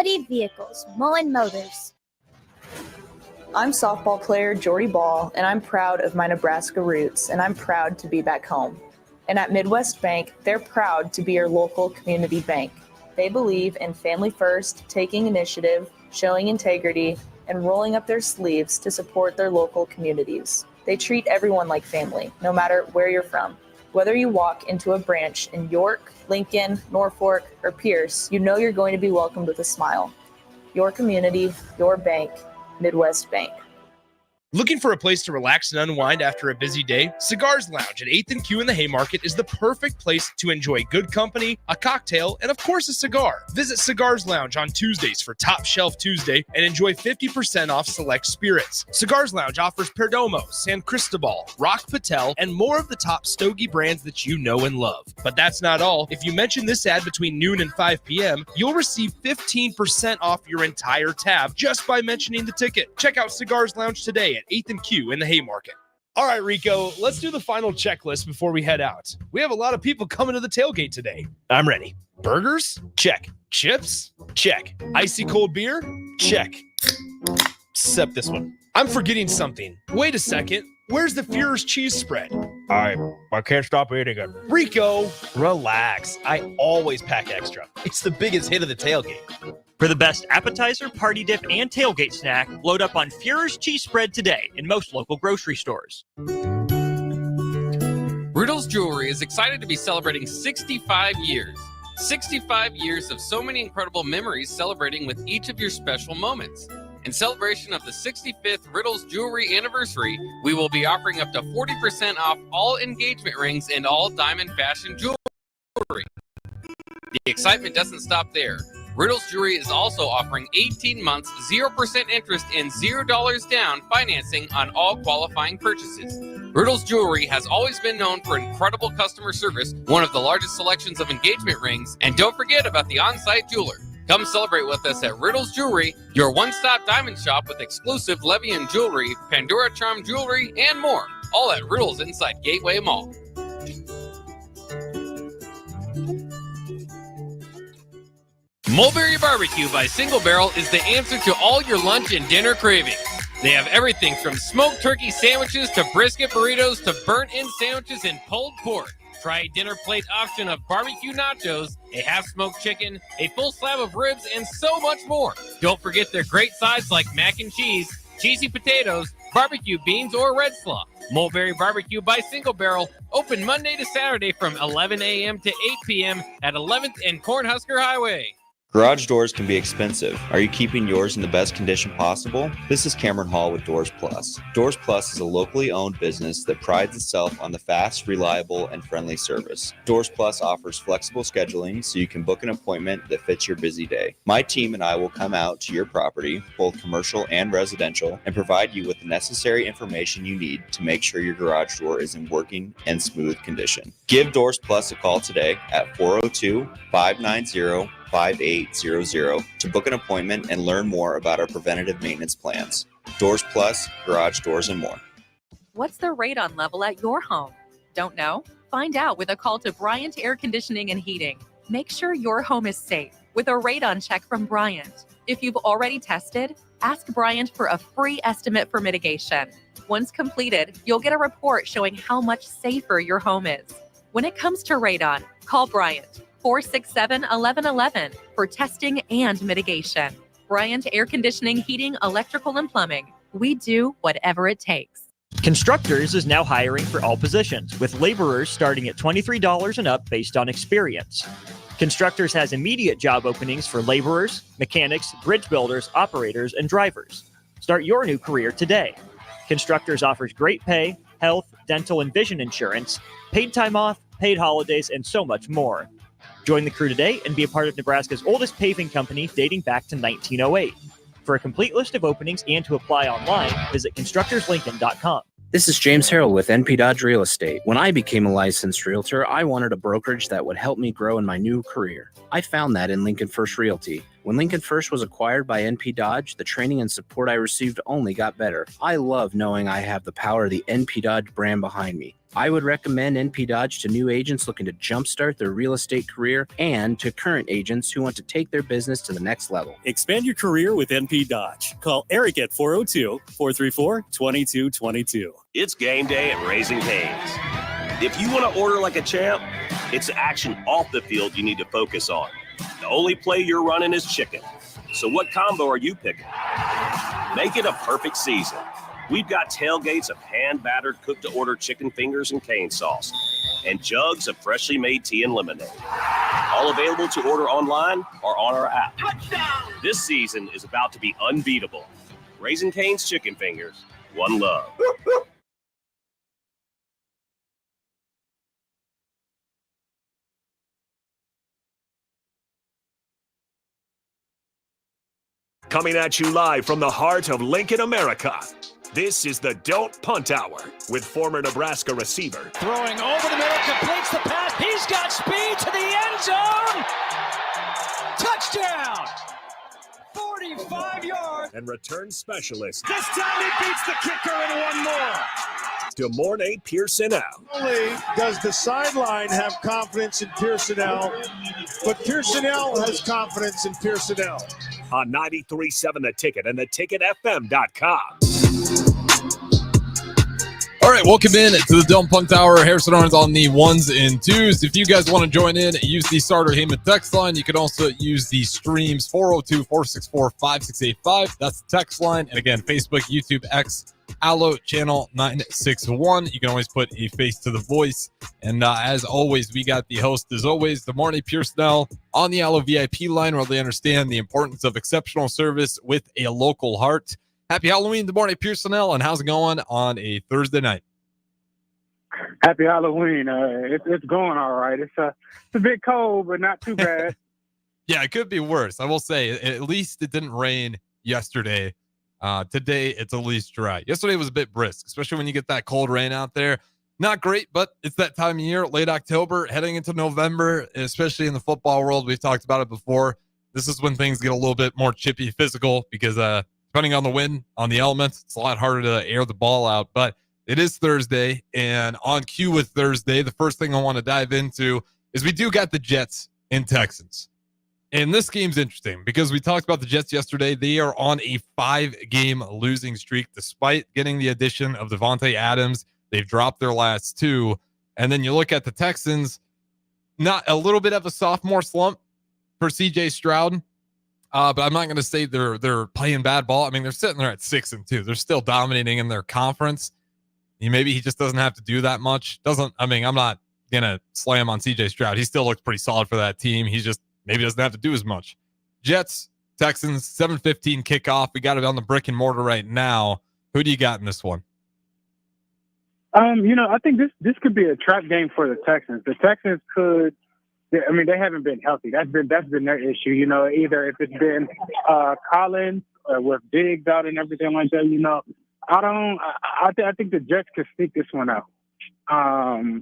Quality Vehicles, Mullen Motors. I'm softball player Jordy Ball, and I'm proud of my Nebraska roots, and I'm proud to be back home. And at Midwest Bank, they're proud to be your local community bank. They believe in family first, taking initiative, showing integrity, and rolling up their sleeves to support their local communities. They treat everyone like family, no matter where you're from. Whether you walk into a branch in York, Lincoln, Norfolk, or Pierce, you know you're going to be welcomed with a smile. Your community, your bank, Midwest Bank. Looking for a place to relax and unwind after a busy day? Cigars Lounge at 8th and Q in the Haymarket is the perfect place to enjoy good company, a cocktail, and of course a cigar. Visit Cigars Lounge on Tuesdays for Top Shelf Tuesday and enjoy 50% off select spirits. Cigars Lounge offers Perdomo, San Cristobal, Rock Patel, and more of the top stogie brands that you know and love. But that's not all. If you mention this ad between noon and 5 p.m., you'll receive 15% off your entire tab just by mentioning the ticket. Check out Cigars Lounge today at 8th and Q in the Haymarket. All right, Rico, let's do the final checklist before we head out. We have a lot of people coming to the tailgate today. I'm ready. Burgers? Check. Chips? Check. Icy cold beer? Check. Except this one. I'm forgetting something. Wait a second. Where's the Führer's cheese spread? I can't stop eating it. Rico, relax. I always pack extra. It's the biggest hit of the tailgate. For the best appetizer, party dip, and tailgate snack, load up on Führer's cheese spread today in most local grocery stores. Riddle's Jewelry is excited to be celebrating 65 years. 65 years of so many incredible memories celebrating with each of your special moments. In celebration of the 65th Riddle's Jewelry anniversary, we will be offering up to 40% off all engagement rings and all diamond fashion jewelry. The excitement doesn't stop there. Riddle's Jewelry is also offering 18 months, 0% interest and $0 down financing on all qualifying purchases. Riddle's Jewelry has always been known for incredible customer service, one of the largest selections of engagement rings, and don't forget about the on-site jeweler. Come celebrate with us at Riddle's Jewelry, your one-stop diamond shop with exclusive Levian jewelry, Pandora Charm jewelry, and more. All at Riddle's inside Gateway Mall. Mulberry Barbecue by Single Barrel is the answer to all your lunch and dinner cravings. They have everything from smoked turkey sandwiches to brisket burritos to burnt-in sandwiches and pulled pork. Try a dinner plate option of barbecue nachos, a half-smoked chicken, a full slab of ribs, and so much more. Don't forget their great sides like mac and cheese, cheesy potatoes, barbecue beans, or red slaw. Mulberry Barbecue by Single Barrel, open Monday to Saturday from 11 a.m. to 8 p.m. at 11th and Cornhusker Highway. Garage doors can be expensive. Are you keeping yours in the best condition possible? This is Cameron Hall with Doors Plus. Doors Plus is a locally owned business that prides itself on the fast, reliable, and friendly service. Doors Plus offers flexible scheduling so you can book an appointment that fits your busy day. My team and I will come out to your property, both commercial and residential, and provide you with the necessary information you need to make sure your garage door is in working and smooth condition. Give Doors Plus a call today at 402-590-5800 to book an appointment and learn more about our preventative maintenance plans. Doors Plus, garage doors, and more. What's the radon level at your home? Don't know? Find out with a call to Bryant Air Conditioning and Heating. Make sure your home is safe with a radon check from Bryant. If you've already tested, ask Bryant for a free estimate for mitigation. Once completed, you'll get a report showing how much safer your home is. When it comes to radon, call Bryant. 467-1111 for testing and mitigation. Bryant Air Conditioning, Heating, Electrical, and Plumbing. We do whatever it takes. Constructors is now hiring for all positions, with laborers starting at $23 and up based on experience. Constructors has immediate job openings for laborers, mechanics, bridge builders, operators, and drivers. Start your new career today. Constructors offers great pay, health, dental, and vision insurance, paid time off, paid holidays, and so much more. Join the crew today and be a part of Nebraska's oldest paving company dating back to 1908. For a complete list of openings and to apply online, visit constructorslincoln.com. This is James Harrell with NP Dodge Real Estate. When I became a licensed realtor, I wanted a brokerage that would help me grow in my new career. I found that in Lincoln First Realty. When Lincoln First was acquired by NP Dodge, the training and support I received only got better. I love knowing I have the power of the NP Dodge brand behind me. I would recommend NP Dodge to new agents looking to jumpstart their real estate career and to current agents who want to take their business to the next level. Expand your career with NP Dodge. Call Eric at 402-434-2222. It's game day at Raising Cane's. If you want to order like a champ, it's action off the field you need to focus on. The only play you're running is chicken. So what combo are you picking? Make it a perfect season. We've got tailgates of hand-battered, cooked-to-order chicken fingers and cane sauce, and jugs of freshly made tea and lemonade. All available to order online or on our app. Touchdown! This season is about to be unbeatable. Raising Cane's Chicken Fingers, one love. Coming at you live from the heart of Lincoln, America. This is the Don't Punt Hour with former Nebraska receiver. Throwing over the middle, completes the pass. He's got speed to the end zone. Touchdown! 45 yards. And return specialist. This time he beats the kicker and one more. Demorne Pierson-El. Not only does the sideline have confidence in Pierson-El, but Pierson-El has confidence in Pierson-El. On 93.7 The Ticket and theticketfm.com. All right, welcome in to the Don't Punt Hour. Harrison Arns on the ones and twos. If you guys want to join in, use the Starter Heyman text line. You can also use the streams 402-464-5685. That's the text line. And again, Facebook, YouTube, X, Allo, channel 961. You can always put a face to the voice. And as always, we got the host, as always, Demorne Pierson-El on the Allo VIP line, where they understand the importance of exceptional service with a local heart. Happy Halloween, Demorne Pierson-El, and how's it going on a Thursday night? Happy Halloween. It's going all right. It's a bit cold, but not too bad. Yeah, it could be worse. I will say, at least it didn't rain yesterday. Today, it's at least dry. Yesterday was a bit brisk, especially when you get that cold rain out there. Not great, but it's that time of year, late October, heading into November, especially in the football world. We've talked about it before. This is when things get a little bit more chippy, physical, because depending on the wind, on the elements, it's a lot harder to air the ball out. But it is Thursday, and on cue with Thursday, the first thing I want to dive into is we do got the Jets and Texans. And this game's interesting because we talked about the Jets yesterday. They are on a 5-game losing streak despite getting the addition of Devontae Adams. They've dropped their last 2. And then you look at the Texans, not a little bit of a sophomore slump for CJ Stroud. But I'm not going to say they're playing bad ball. I mean, they're sitting there at 6-2. They're still dominating in their conference. Maybe he just doesn't have to do that much. I'm not going to slam on CJ Stroud. He still looks pretty solid for that team. He's just maybe doesn't have to do as much. Jets, Texans, 7:15 kickoff. We got it on the brick and mortar right now. Who do you got in this one? I think this could be a trap game for the Texans. The Texans could. I mean, they haven't been healthy. That's been their issue. Either if it's been Collins with Diggs out and everything like that. I think the Jets could sneak this one out.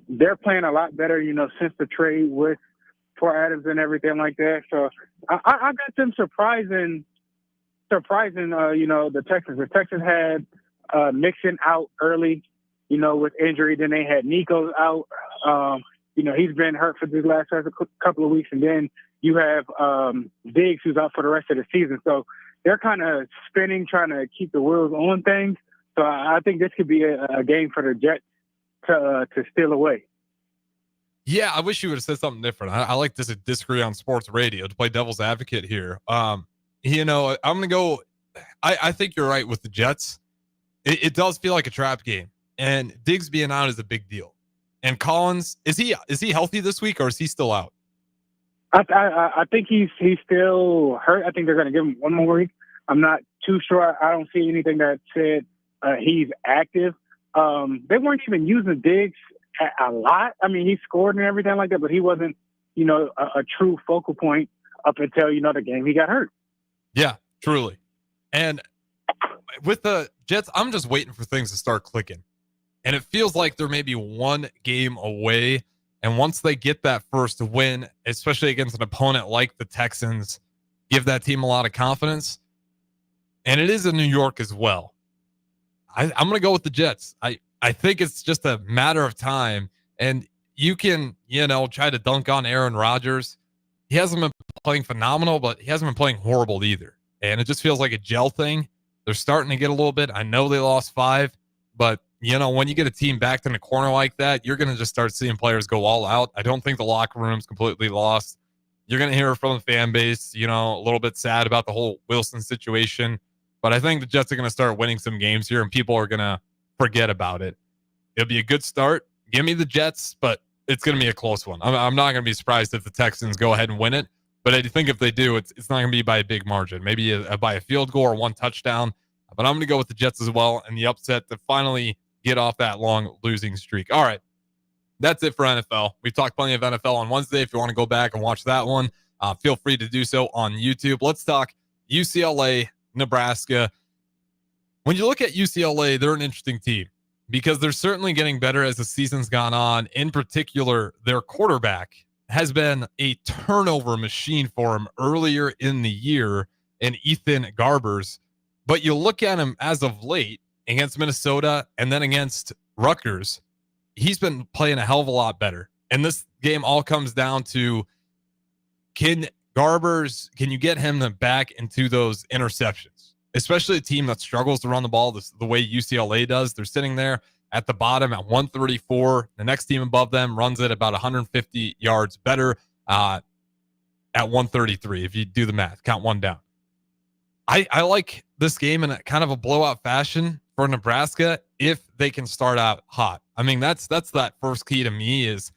They're playing a lot better. Since the trade for Adams and everything like that. So I got them surprising. The Texans. The Texans had Mixon out early. With injury. Then they had Nico's out. He's been hurt for these last couple of weeks. And then you have Diggs, who's out for the rest of the season. So they're kind of spinning, trying to keep the wheels on things. So I think this could be a game for the Jets to steal away. Yeah, I wish you would have said something different. I like this at Disagree on Sports Radio to play devil's advocate here. I'm going to go. I think you're right with the Jets. It does feel like a trap game. And Diggs being out is a big deal. And Collins, is he healthy this week or is he still out? I think he's still hurt. I think they're going to give him one more week. I'm not too sure. I don't see anything that said he's active. They weren't even using Diggs a lot. I mean, he scored and everything like that, but he wasn't, a true focal point up until, the game he got hurt. Yeah, truly. And with the Jets, I'm just waiting for things to start clicking. And it feels like they're maybe one game away. And once they get that first win, especially against an opponent like the Texans, give that team a lot of confidence. And it is in New York as well. I'm going to go with the Jets. I think it's just a matter of time. And you can, try to dunk on Aaron Rodgers. He hasn't been playing phenomenal, but he hasn't been playing horrible either. And it just feels like a gel thing. They're starting to get a little bit. I know they lost 5, but when you get a team backed in a corner like that, you're going to just start seeing players go all out. I don't think the locker room's completely lost. You're going to hear from the fan base, a little bit sad about the whole Wilson situation. But I think the Jets are going to start winning some games here, and people are going to forget about it. It'll be a good start. Give me the Jets, but it's going to be a close one. I'm not going to be surprised if the Texans go ahead and win it. But I think if they do, it's not going to be by a big margin. Maybe by a field goal or 1 touchdown. But I'm going to go with the Jets as well, and the upset to finally get off that long losing streak. All right. That's it for NFL. We've talked plenty of NFL on Wednesday. If you want to go back and watch that one, feel free to do so on YouTube. Let's talk UCLA, Nebraska. When you look at UCLA, they're an interesting team because they're certainly getting better as the season's gone on. In particular, their quarterback has been a turnover machine for him earlier in the year in Ethan Garbers. But you look at him as of late against Minnesota and then against Rutgers, he's been playing a hell of a lot better. And this game all comes down to, can you get him back into those interceptions? Especially a team that struggles to run the ball the way UCLA does. They're sitting there at the bottom at 134. The next team above them runs it about 150 yards better at 133. If you do the math, count one down. I like this game in a kind of a blowout fashion for Nebraska if they can start out hot. I mean, that's that first key to me is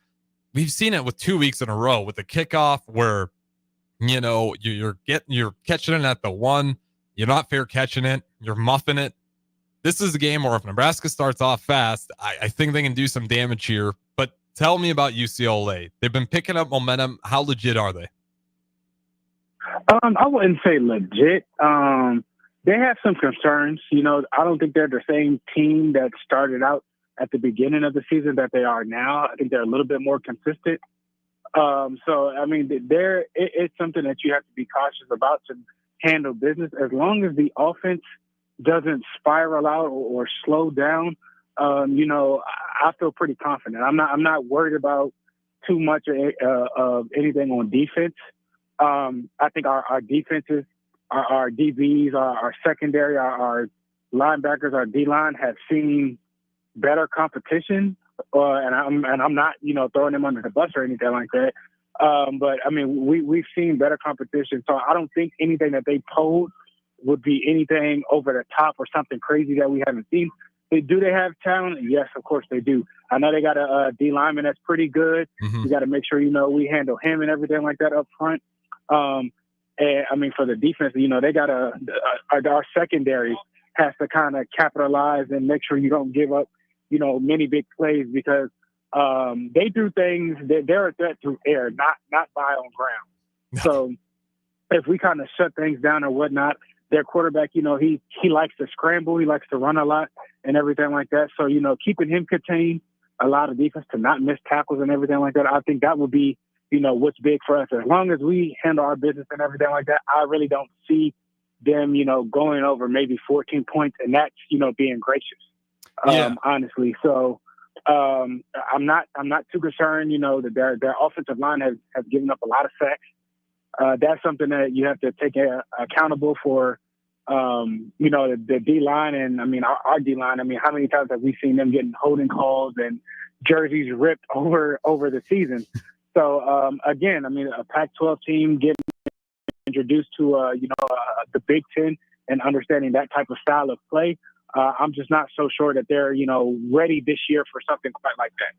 we've seen it with 2 weeks in a row with the kickoff where, you're catching it at the 1. You're not fair catching it. You're muffing it. This is a game where if Nebraska starts off fast, I think they can do some damage here. But tell me about UCLA. They've been picking up momentum. How legit are they? I wouldn't say legit. They have some concerns. I don't think they're the same team that started out at the beginning of the season that they are now. I think they're a little bit more consistent. It's something that you have to be cautious about to handle business. As long as the offense doesn't spiral out or slow down, I feel pretty confident. I'm not worried about too much of anything on defense. I think our defenses, our DBs, our secondary, our linebackers, our D-line have seen better competition. And I'm not, throwing them under the bus or anything like that. But we've seen better competition. So I don't think anything that they pose would be anything over the top or something crazy that we haven't seen. Do they have talent? Yes, of course they do. I know they got a D lineman that's pretty good. Mm-hmm. We got to make sure, we handle him and everything like that up front. For the defense, they got our secondary has to kind of capitalize and make sure you don't give up, many big plays because they do things that they're a threat through air, not by on ground. So if we kind of shut things down or whatnot, their quarterback, he likes to scramble, he likes to run a lot and everything like that. So, keeping him contained, allow the defense to not miss tackles and everything like that, I think that would be, what's big for us. As long as we handle our business and everything like that, I really don't see them, going over maybe 14 points and that's, being gracious, honestly. So I'm not too concerned, that their offensive line has given up a lot of sacks. That's something that you have to take accountable for, the D-line and, our D-line. How many times have we seen them getting holding calls and jerseys ripped over the season? So, again, a Pac-12 team getting introduced to, the Big Ten and understanding that type of style of play, I'm just not so sure that they're, ready this year for something quite like that.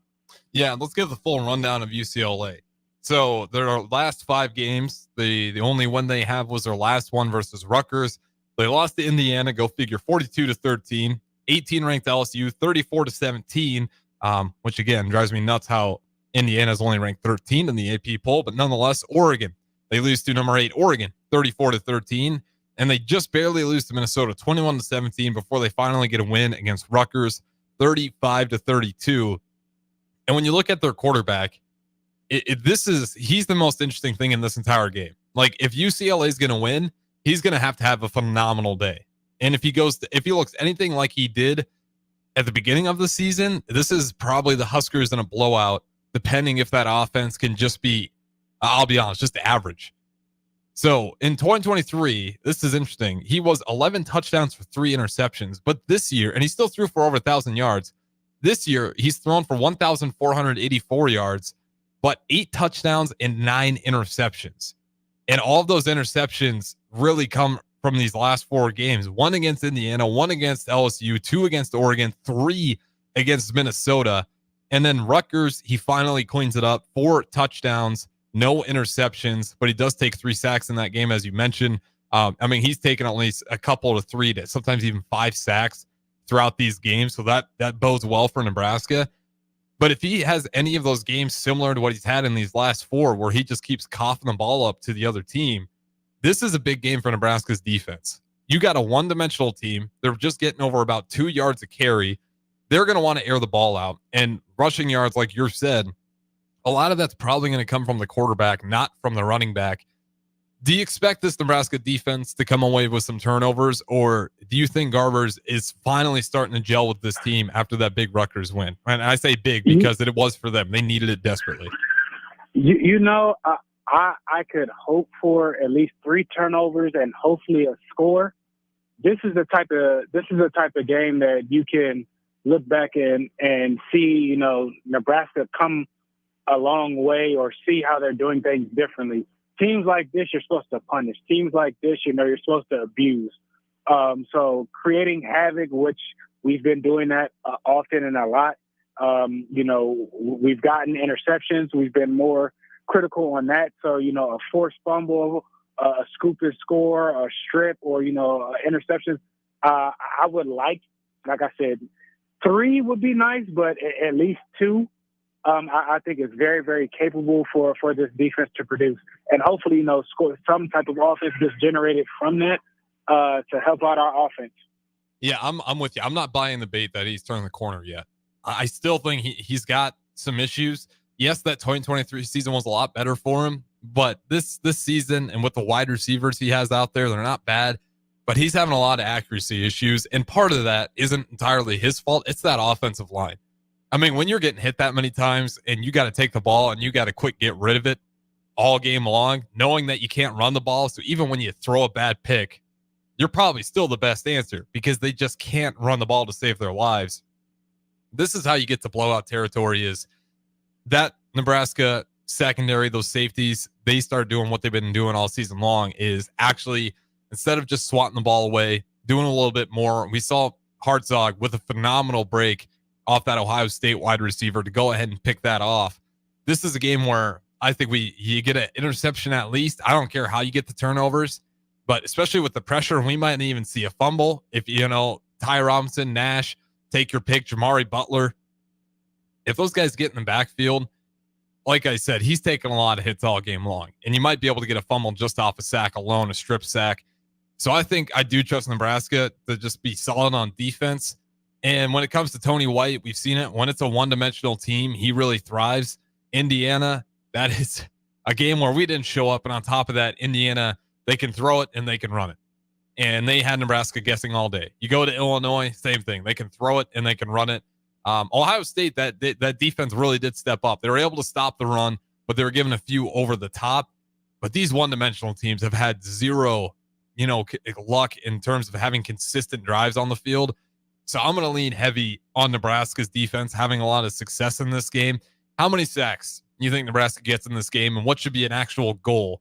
Yeah, let's give the full rundown of UCLA. So their last 5 games, the only win they have was their last one versus Rutgers. They lost to Indiana, go figure, 42-13, 18-ranked LSU, 34-17, which again drives me nuts how Indiana's only ranked 13th in the AP poll, but nonetheless, Oregon, they lose to number 8 Oregon, 34-13, and they just barely lose to Minnesota, 21-17, before they finally get a win against Rutgers, 35-32. And when you look at their quarterback, he's the most interesting thing in this entire game. Like, if UCLA is going to win, he's going to have a phenomenal day. And if he looks anything like he did at the beginning of the season, this is probably the Huskers in a blowout, depending if that offense can just be, I'll be honest, just average. So in 2023, this is interesting. He was 11 touchdowns for 3 interceptions, but this year, and he still threw for over 1,000 yards. This year, he's thrown for 1,484 yards, but 8 touchdowns and 9 interceptions. And all of those interceptions really come from these last 4 games. 1 against Indiana, 1 against LSU, 2 against Oregon, 3 against Minnesota. And then Rutgers, he finally cleans it up. 4 touchdowns, no interceptions, but he does take 3 sacks in that game, as you mentioned. He's taken at least a couple to 3 to sometimes even 5 sacks throughout these games. So that bodes well for Nebraska. But if he has any of those games similar to what he's had in these last 4, where he just keeps coughing the ball up to the other team, this is a big game for Nebraska's defense. You got a one-dimensional team. They're just getting over about 2 yards a carry. They're going to want to air the ball out. And rushing yards, like you said, a lot of that's probably going to come from the quarterback, not from the running back. Do you expect this Nebraska defense to come away with some turnovers, or do you think Garbers is finally starting to gel with this team after that big Rutgers win? And I say big because it was for them. They needed it desperately. I could hope for at least 3 turnovers and hopefully a score. This is the type of game that you can look back and see, Nebraska come a long way, or see how they're doing things differently. Teams like this, you're supposed to punish. Teams like this, you're supposed to abuse. So creating havoc, which we've been doing that often and a lot. We've gotten interceptions. We've been more critical on that. So, a forced fumble, a scoop and score, a strip, or, interceptions. I would like I said, 3 would be nice, but at least 2. I think it's very, very capable for this defense to produce, and hopefully, score some type of offense that's generated from that to help out our offense. Yeah, I'm with you. I'm not buying the bait that he's turned the corner yet. I still think he's got some issues. Yes, that 2023 season was a lot better for him, but this season and with the wide receivers he has out there, they're not bad, but he's having a lot of accuracy issues, and part of that isn't entirely his fault. It's that offensive line. When you're getting hit that many times and you got to take the ball and you got to quick get rid of it all game long, knowing that you can't run the ball. So even when you throw a bad pick, you're probably still the best answer because they just can't run the ball to save their lives. This is how you get to blowout territory, is that Nebraska secondary, those safeties, they start doing what they've been doing all season long, is actually, instead of just swatting the ball away, doing a little bit more. We saw Hartzog with a phenomenal break off that Ohio State wide receiver to go ahead and pick that off. This is a game where I think you get an interception at least. I don't care how you get the turnovers, but especially with the pressure, we might even see a fumble. If, Ty Robinson, Nash, take your pick, Jamari Butler. If those guys get in the backfield, like I said, he's taking a lot of hits all game long, and you might be able to get a fumble just off a sack alone, a strip sack. So I think I do trust Nebraska to just be solid on defense. And when it comes to Tony White, we've seen it. When it's a one-dimensional team, he really thrives. Indiana, that is a game where we didn't show up. And on top of that, Indiana, they can throw it and they can run it. And they had Nebraska guessing all day. You go to Illinois, same thing. They can throw it and they can run it. Ohio State, that defense really did step up. They were able to stop the run, but they were given a few over the top. But these one-dimensional teams have had zero, luck in terms of having consistent drives on the field. So I'm going to lean heavy on Nebraska's defense having a lot of success in this game. How many sacks do you think Nebraska gets in this game, and what should be an actual goal?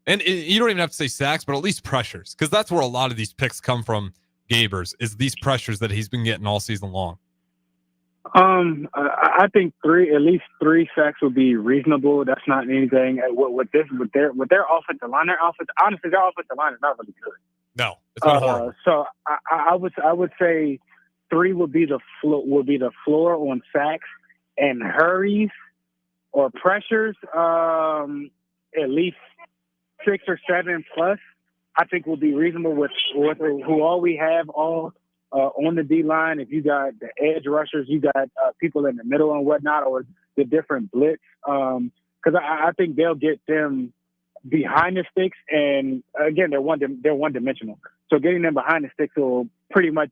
And you don't even have to say sacks, but at least pressures, because that's where a lot of these picks come from, Gabers, is these pressures that he's been getting all season long. I think at least 3 sacks would be reasonable. That's not anything with their offensive line. Honestly, their offensive line is not really good. No, it's been horrible. So I would say 3 would be the floor on sacks, and hurries or pressures. At least 6 or 7 plus, I think will be reasonable with who all we have on the D line. If you got the edge rushers, you got people in the middle and whatnot, or the different blitz. Because I think they'll get them behind the sticks, and again, they're one-dimensional. So getting them behind the sticks will pretty much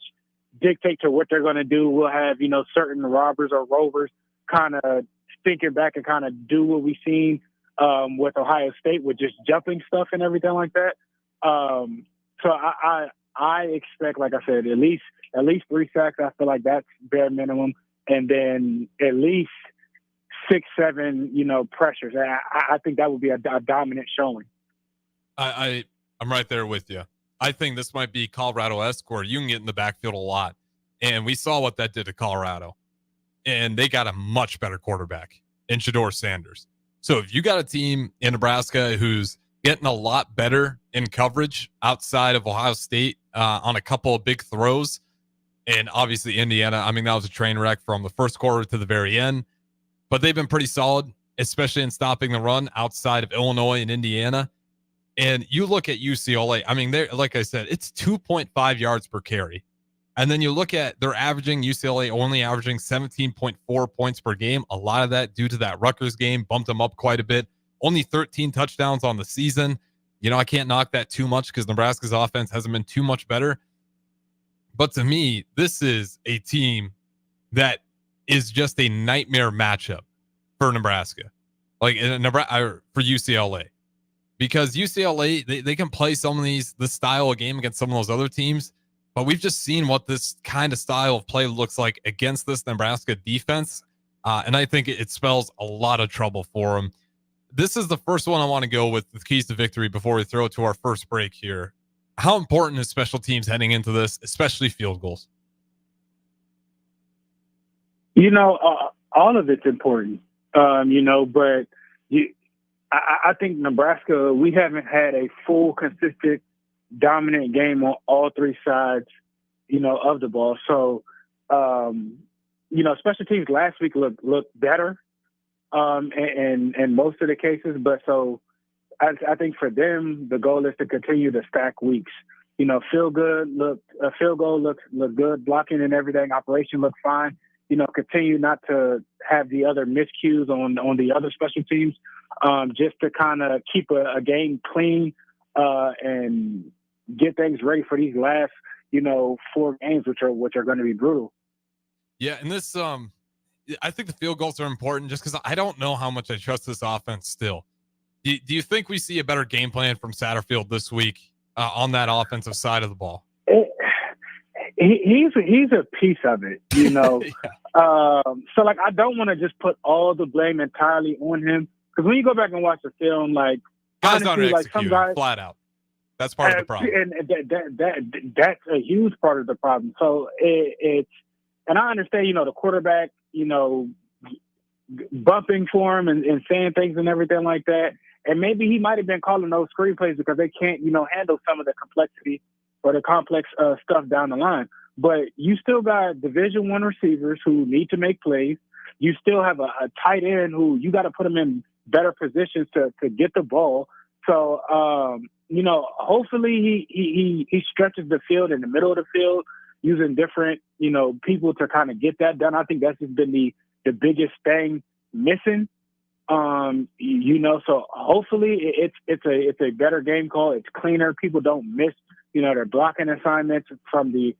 dictate to what they're going to do. We'll have, certain robbers or rovers kind of thinking back and kind of do what we've seen with Ohio State with just jumping stuff and everything like that. So I expect, like I said, at least 3 sacks. I feel like that's bare minimum, and then at least 6-7 pressures. I think that would be a dominant showing. I'm right there with you. I think this might be Colorado-esque, where you can get in the backfield a lot, and we saw what that did to Colorado, and they got a much better quarterback in Shedeur Sanders. So if you got a team in Nebraska who's getting a lot better in coverage outside of Ohio State on a couple of big throws, and obviously Indiana, I mean, that was a train wreck from the first quarter to the very end, but they've been pretty solid, especially in stopping the run outside of Illinois and Indiana. And you look at UCLA, I mean, they're, like I said, it's 2.5 yards per carry. And then you look at they're averaging, UCLA only averaging 17.4 points per game. A lot of that due to that Rutgers game bumped them up quite a bit. Only 13 touchdowns on the season. I can't knock that too much because Nebraska's offense hasn't been too much better. But to me, this is a team that is just a nightmare matchup for Nebraska, like for UCLA. Because UCLA, they can play some of this style of game against some of those other teams, but we've just seen what this kind of style of play looks like against this Nebraska defense, and I think it spells a lot of trouble for them. This is the first one I want to go with keys to victory before we throw it to our first break here. How important is special teams heading into this, especially field goals? All of it's important, but I think Nebraska, we haven't had a full, consistent, dominant game on all three sides, of the ball. So, special teams last week looked better in most of the cases. But so I think for them, the goal is to continue to stack weeks. Field goal looked good, blocking and everything. Operation looked fine. Continue not to have the other miscues on the other special teams. Just to kind of keep a game clean and get things ready for these last, 4 games, which are going to be brutal. Yeah, and this, I think the field goals are important just because I don't know how much I trust this offense still. Do you think we see a better game plan from Satterfield this week on that offensive side of the ball? He's a piece of it, yeah. So, I don't want to just put all the blame entirely on him. Because when you go back and watch the film, guys honestly, aren't executing, some guys flat out. That's part of the problem, and that's a huge part of the problem. So it's, and I understand, the quarterback, bumping for him and saying things and everything like that, and maybe he might have been calling those screenplays because they can't, handle some of the complexity or the complex stuff down the line. But you still got Division I receivers who need to make plays. You still have a tight end who you got to put him in better positions to get the ball. So, hopefully he stretches the field in the middle of the field using different, people to kind of get that done. I think that's just been the biggest thing missing. So hopefully it's a better game call. It's cleaner. People don't miss, their blocking assignments from the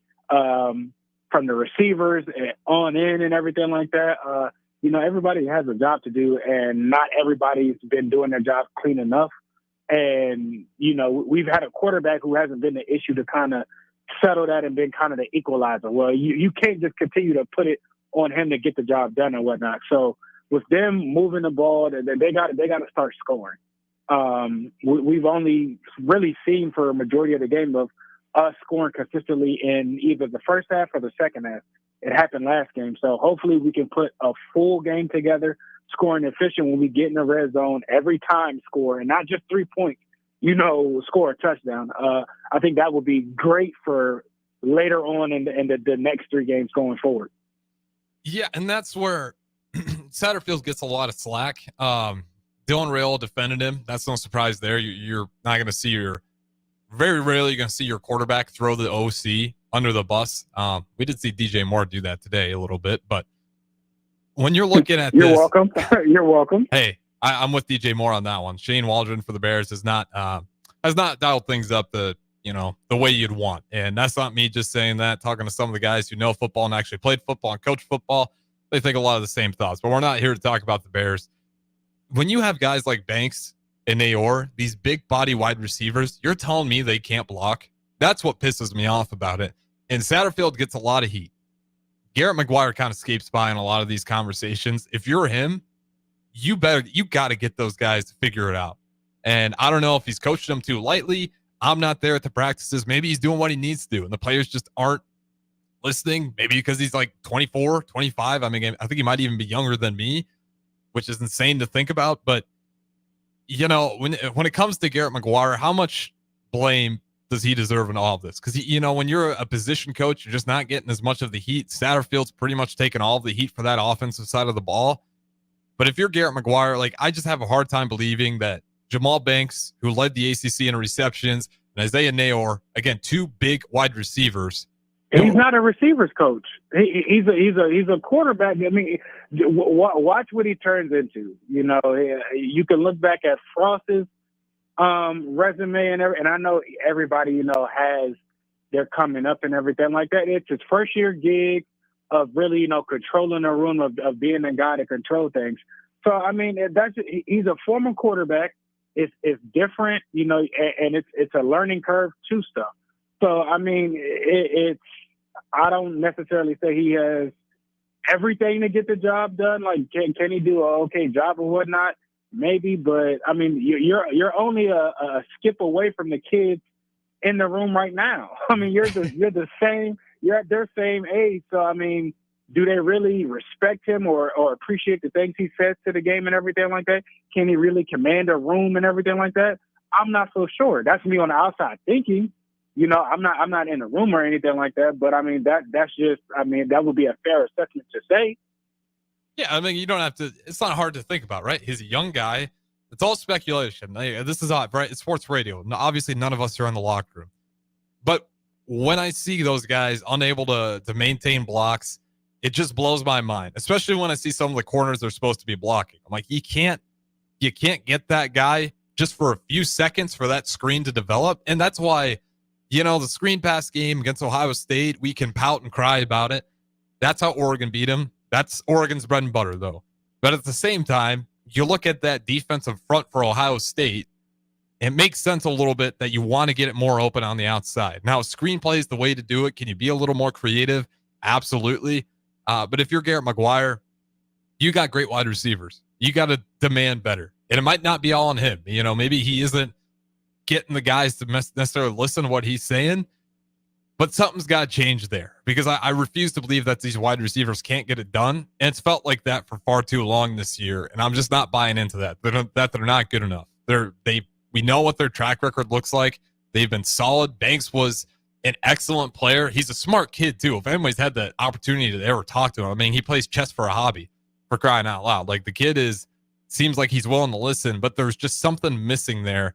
receivers on in and everything like that. Everybody has a job to do, and not everybody's been doing their job clean enough. And, we've had a quarterback who hasn't been the issue to kind of settle that and been kind of the equalizer. Well, you can't just continue to put it on him to get the job done and whatnot. So with them moving the ball, they got to start scoring. We've only really seen for a majority of the game of us scoring consistently in either the first half or the second half. It happened last game. So hopefully we can put a full game together, scoring efficient when we get in the red zone, every time score, and not just 3 points, score a touchdown. I think that would be great for later on in the next 3 games going forward. Yeah, and that's where Satterfield gets a lot of slack. Dylan Rail defended him. That's no surprise there. You're not going to see very rarely you're going to see your quarterback throw the OC under the bus. We did see DJ Moore do that today a little bit, but when you're looking at You're welcome. You're welcome. Hey, I'm with DJ Moore on that one. Shane Waldron for the Bears has not dialed things up the way you'd want. And that's not me just saying that. Talking to some of the guys who know football and actually played football and coached football, they think a lot of the same thoughts. But we're not here to talk about the Bears. When you have guys like Banks and Ayor, these big body wide receivers, you're telling me they can't block? That's what pisses me off about it. And Satterfield gets a lot of heat. Garrett McGuire kind of escapes by in a lot of these conversations. If you're him, you got to get those guys to figure it out. And I don't know if he's coaching them too lightly. I'm not there at the practices. Maybe he's doing what he needs to do, and the players just aren't listening. Maybe because he's like 24, 25. I mean, I think he might even be younger than me, which is insane to think about. But, when it comes to Garrett McGuire, how much blame does he deserve in all of this? Because, when you're a position coach, you're just not getting as much of the heat. Satterfield's pretty much taking all of the heat for that offensive side of the ball. But if you're Garrett McGuire, I just have a hard time believing that Jamal Banks, who led the ACC in receptions, and Isaiah Nayor, again, two big wide receivers. He's not a receivers coach. He's a quarterback. I mean, watch what he turns into. You can look back at Frost's resume and I know everybody has their coming up and everything like that. It's his first year gig of really controlling the room of being the guy to control things. So I mean, he's a former quarterback. It's different, and it's a learning curve to stuff. So I mean, I don't necessarily say he has everything to get the job done. Like, can he do an okay job or whatnot? Maybe, but I mean, you're only a skip away from the kids in the room right now. I mean, you're the same. You're at their same age. So I mean, do they really respect him or appreciate the things he says to the game and everything like that? Can he really command a room and everything like that? I'm not so sure. That's me on the outside thinking. I'm not in the room or anything like that. But I mean, that's just. I mean, that would be a fair assessment to say. Yeah, I mean, you don't have to. It's not hard to think about, right? He's a young guy. It's all speculation. This is odd, right? It's sports radio. Obviously, none of us are in the locker room. But when I see those guys unable to maintain blocks, it just blows my mind, especially when I see some of the corners they're supposed to be blocking. I'm like, you can't get that guy just for a few seconds for that screen to develop. And that's why, the screen pass game against Ohio State, we can pout and cry about it. That's how Oregon beat them. That's Oregon's bread and butter, though. But at the same time, you look at that defensive front for Ohio State, it makes sense a little bit that you want to get it more open on the outside. Now, screenplay is the way to do it. Can you be a little more creative? Absolutely. But if you're Garrett McGuire, you got great wide receivers. You got to demand better. And it might not be all on him. Maybe he isn't getting the guys to necessarily listen to what he's saying, but something's got to change there because I refuse to believe that these wide receivers can't get it done. And it's felt like that for far too long this year. And I'm just not buying into that. They're not good enough. We know what their track record looks like. They've been solid. Banks was an excellent player. He's a smart kid too. If anybody's had the opportunity to ever talk to him, I mean, he plays chess for a hobby, for crying out loud. Like, the kid seems like he's willing to listen, but there's just something missing there.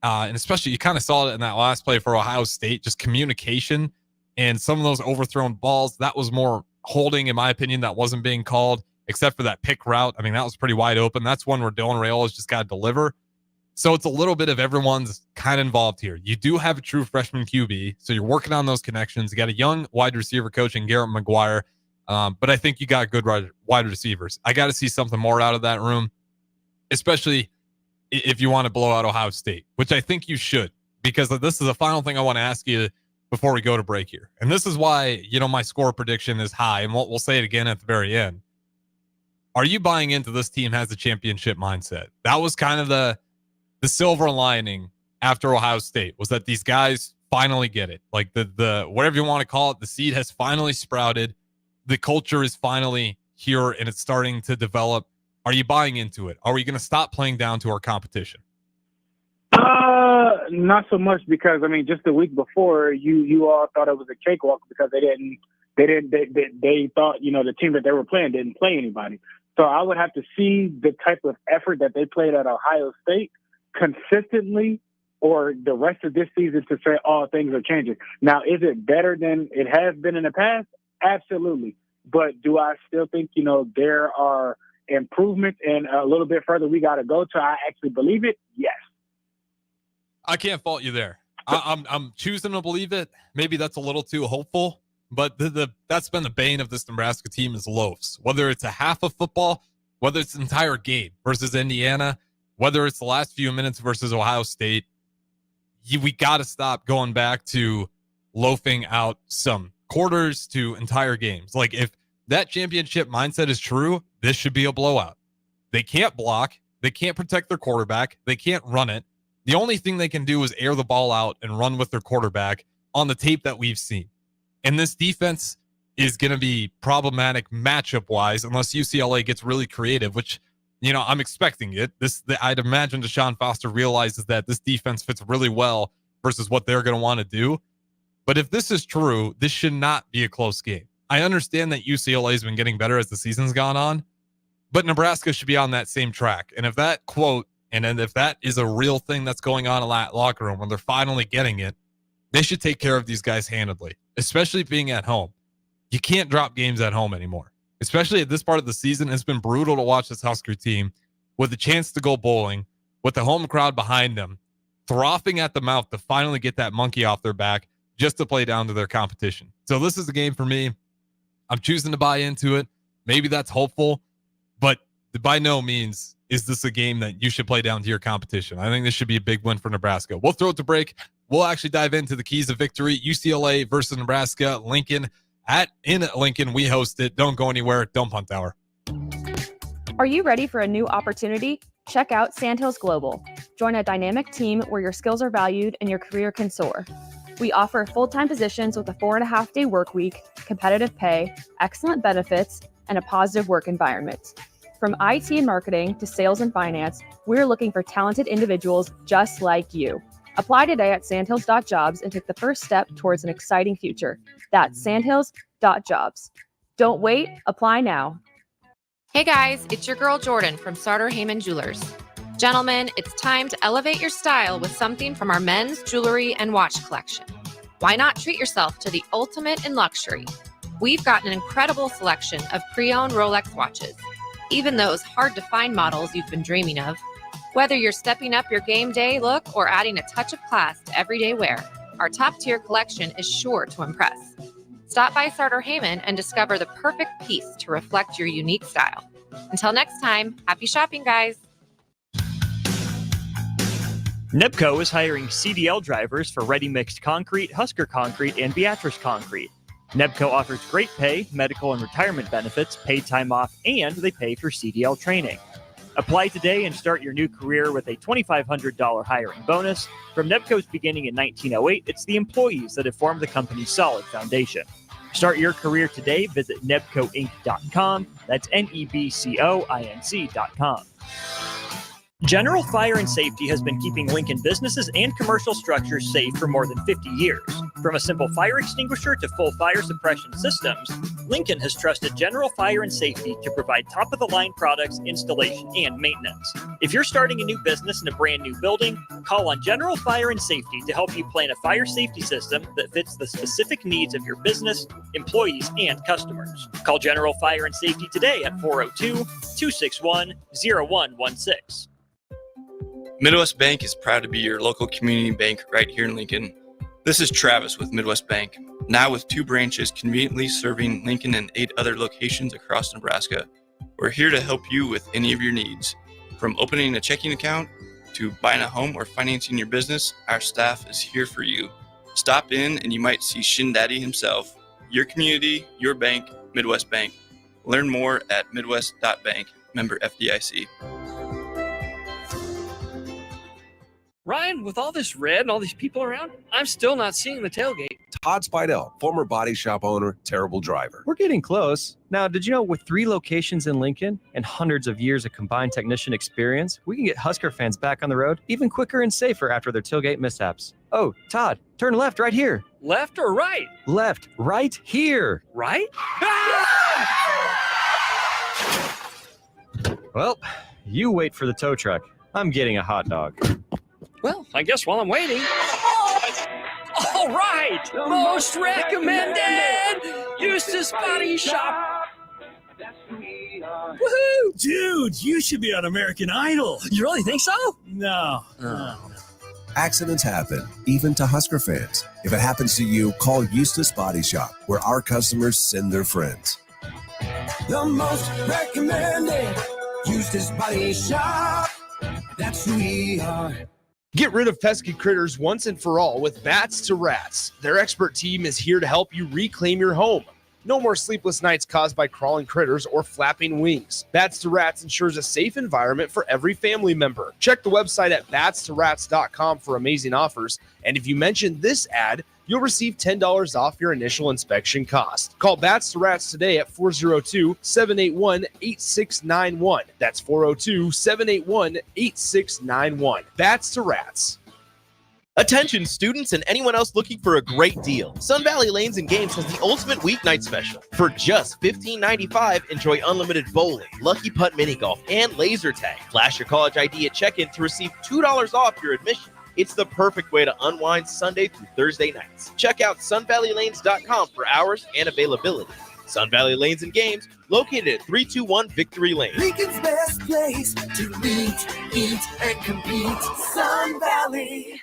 And especially you kind of saw it in that last play for Ohio State, just communication and some of those overthrown balls. That was more holding, in my opinion, that wasn't being called, except for that pick route. I mean, that was pretty wide open. That's one where Dylan Raiola's just got to deliver. So it's a little bit of everyone's kind of involved here. You do have a true freshman QB, so you're working on those connections. You got a young wide receiver coach in Garrett McGuire, but I think you got good wide receivers. I got to see something more out of that room, especially if you want to blow out Ohio State, which I think you should, because this is the final thing I want to ask you before we go to break here. And this is why, my score prediction is high, and we'll say it again at the very end. Are you buying into this team has a championship mindset? That was kind of the silver lining after Ohio State, was that these guys finally get it. Like the whatever you want to call it, the seed has finally sprouted. The culture is finally here and it's starting to develop. Are you buying into it? Are we going to stop playing down to our competition? Not so much, because I mean, just the week before, you all thought it was a cakewalk because they thought the team that they were playing didn't play anybody. So I would have to see the type of effort that they played at Ohio State consistently, or the rest of this season, to say, oh, things are changing. Now, is it better than it has been in the past? Absolutely. But do I still think there are improvements and a little bit further we got to go to I actually believe it, yes. I can't fault you there. I'm choosing to believe it. Maybe that's a little too hopeful, but that's been the bane of this Nebraska team is loafs. Whether it's a half of football, whether it's an entire game versus Indiana, whether it's the last few minutes versus Ohio State, we got to stop going back to loafing out some quarters to entire games. Like, if that championship mindset is true, this should be a blowout. They can't block. They can't protect their quarterback. They can't run it. The only thing they can do is air the ball out and run with their quarterback on the tape that we've seen. And this defense is going to be problematic matchup-wise unless UCLA gets really creative, which, I'm expecting it. I'd imagine Deshaun Foster realizes that this defense fits really well versus what they're going to want to do. But if this is true, this should not be a close game. I understand that UCLA has been getting better as the season's gone on, but Nebraska should be on that same track. And if that quote, and then if that is a real thing that's going on in that locker room when they're finally getting it, they should take care of these guys handedly, especially being at home. You can't drop games at home anymore, especially at this part of the season. It's been brutal to watch this Husker team with a chance to go bowling, with the home crowd behind them, frothing at the mouth to finally get that monkey off their back just to play down to their competition. So this is a game for me. I'm choosing to buy into it. Maybe that's hopeful, but by no means is this a game that you should play down to your competition. I think this should be a big win for Nebraska. We'll throw it to break. We'll actually dive into the keys of victory. UCLA versus Nebraska. Lincoln in Lincoln. We host it. Don't go anywhere. Don't Punt Hour. Are you ready for a new opportunity? Check out Sandhills Global. Join a dynamic team where your skills are valued and your career can soar. We offer full-time positions with a 4.5-day work week, competitive pay, excellent benefits, and a positive work environment. From IT and marketing to sales and finance, we're looking for talented individuals just like you. Apply today at sandhills.jobs and take the first step towards an exciting future. That's sandhills.jobs. Don't wait, apply now. Hey guys, it's your girl Jordan from Sartor Heyman Jewelers. Gentlemen, it's time to elevate your style with something from our men's jewelry and watch collection. Why not treat yourself to the ultimate in luxury? We've got an incredible selection of pre-owned Rolex watches, even those hard-to-find models you've been dreaming of. Whether you're stepping up your game day look or adding a touch of class to everyday wear, our top-tier collection is sure to impress. Stop by Sartor Heyman and discover the perfect piece to reflect your unique style. Until next time, happy shopping, guys. NEBCO is hiring CDL drivers for Ready Mixed Concrete, Husker Concrete, and Beatrice Concrete. NEBCO offers great pay, medical and retirement benefits, paid time off, and they pay for CDL training. Apply today and start your new career with a $2,500 hiring bonus. From NEBCO's beginning in 1908, it's the employees that have formed the company's solid foundation. Start your career today. Visit nebcoinc.com. That's NEBCOINC.com. General Fire and Safety has been keeping Lincoln businesses and commercial structures safe for more than 50 years. From a simple fire extinguisher to full fire suppression systems, Lincoln has trusted General Fire and Safety to provide top-of-the-line products, installation, and maintenance. If you're starting a new business in a brand new building, call on General Fire and Safety to help you plan a fire safety system that fits the specific needs of your business, employees, and customers. Call General Fire and Safety today at 402-261-0116. Midwest Bank is proud to be your local community bank right here in Lincoln. This is Travis with Midwest Bank, now with 2 branches conveniently serving Lincoln and 8 other locations across Nebraska. We're here to help you with any of your needs. From opening a checking account to buying a home or financing your business, our staff is here for you. Stop in and you might see Shin Daddy himself. Your community, your bank, Midwest Bank. Learn more at midwest.bank, member FDIC. Ryan, with all this red and all these people around, I'm still not seeing the tailgate. Todd Spidell, former body shop owner, terrible driver. We're getting close. Now, did you know with 3 locations in Lincoln and hundreds of years of combined technician experience, we can get Husker fans back on the road even quicker and safer after their tailgate mishaps? Oh, Todd, turn left right here. Left or right? Left, right here. Right? Well, you wait for the tow truck. I'm getting a hot dog. Well, I guess while I'm waiting. All right, most recommended Eustace Body Shop. Woohoo! Dude, you should be on American Idol. You really think so? No. Accidents happen, even to Husker fans. If it happens to you, call Eustace Body Shop, where our customers send their friends. The most recommended Eustace Body Shop. That's who we are. Get rid of pesky critters once and for all with Bats to Rats. Their expert team is here to help you reclaim your home. No more sleepless nights caused by crawling critters or flapping wings. Bats to Rats ensures a safe environment for every family member. Check the website at batstorats.com for amazing offers. And if you mention this ad, you'll receive $10 off your initial inspection cost. Call Bats to Rats today at 402-781-8691. That's 402-781-8691. Bats to Rats. Attention students and anyone else looking for a great deal. Sun Valley Lanes and Games has the ultimate weeknight special. For just $15.95, enjoy unlimited bowling, lucky putt mini golf, and laser tag. Flash your college ID at check-in to receive $2 off your admission. It's the perfect way to unwind Sunday through Thursday nights. Check out sunvalleylanes.com for hours and availability. Sun Valley Lanes and Games, located at 321 Victory Lane. Lincoln's best place to meet, eat, and compete. Sun Valley.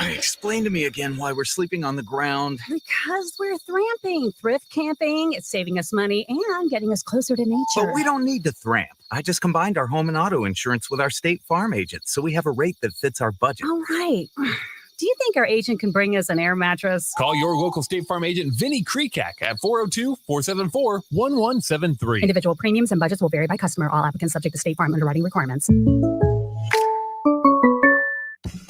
Explain to me again why we're sleeping on the ground. Because we're thramping, thrift camping. It's saving us money and getting us closer to nature. But we don't need to thramp. I just combined our home and auto insurance with our State Farm agent, so we have a rate that fits our budget. All right. Do you think our agent can bring us an air mattress? Call your local State Farm agent, Vinny Krekak, at 402-474-1173. Individual premiums and budgets will vary by customer. All applicants subject to State Farm underwriting requirements.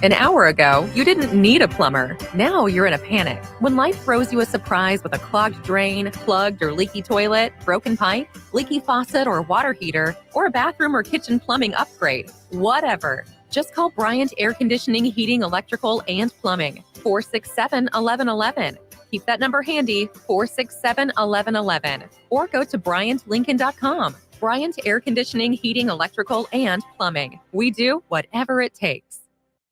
An hour ago, you didn't need a plumber. Now you're in a panic. When life throws you a surprise with a clogged drain, plugged or leaky toilet, broken pipe, leaky faucet or water heater, or a bathroom or kitchen plumbing upgrade, whatever. Just call Bryant Air Conditioning, Heating, Electrical, and Plumbing. 467-1111. Keep that number handy, 467-1111. Or go to BryantLincoln.com. Bryant Air Conditioning, Heating, Electrical, and Plumbing. We do whatever it takes.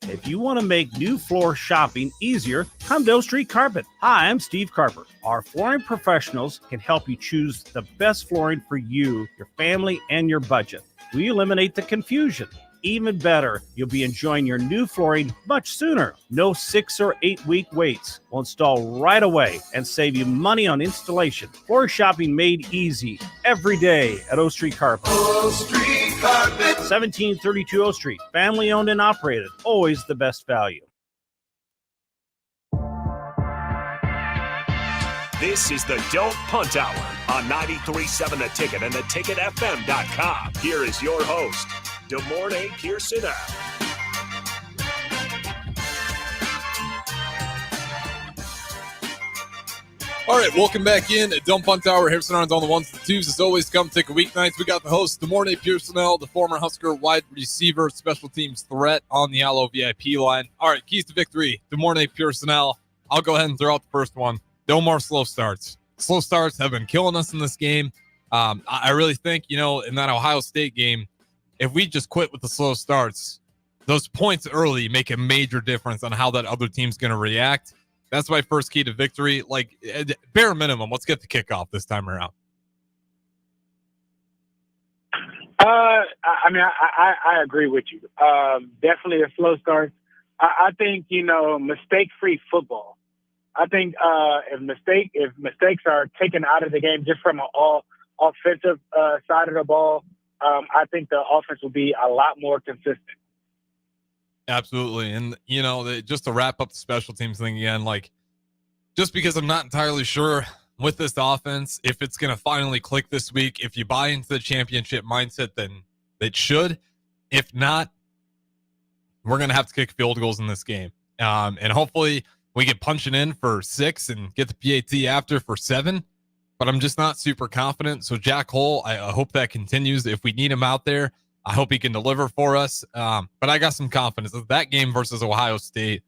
If you want to make new floor shopping easier, come to O Street Carpet. Hi, I'm Steve Carper. Our flooring professionals can help you choose the best flooring for you, your family, and your budget. We eliminate the confusion. Even better, you'll be enjoying your new flooring much sooner. No 6 or 8 week waits. We'll install right away and save you money on installation. Floor shopping made easy every day at O Street Carpet. O Street Carpet. 1732 O Street. Family owned and operated. Always the best value. This is the Don't Punt Hour on 93.7 The Ticket and theticketfm.com. Here is your host, Demorne Pierson-El. All right, welcome back in at Don't Punt Hour. Harrison Arns on the ones and twos. As always, come take a weeknights. We got the host, Demorne Pierson-El, the former Husker wide receiver, special teams threat on the Allo VIP line. All right, keys to victory, Demorne Pierson-El. I'll go ahead and throw out the first one. No more slow starts. Slow starts have been killing us in this game. I really think, in that Ohio State game, if we just quit with the slow starts, those points early make a major difference on how that other team's going to react. That's my first key to victory. Like, bare minimum, let's get the kickoff this time around. I agree with you. Definitely a slow start. I think, mistake-free football. I think if mistakes are taken out of the game just from an all offensive side of the ball, I think the offense will be a lot more consistent. Absolutely. And, just to wrap up the special teams thing again, just because I'm not entirely sure with this offense, if it's going to finally click this week, if you buy into the championship mindset, then it should. If not, we're going to have to kick field goals in this game. And hopefully we get punching in for 6 and get the PAT after for 7. But I'm just not super confident. So Jack Hole, I hope that continues. If we need him out there, I hope he can deliver for us. But I got some confidence. That game versus Ohio State,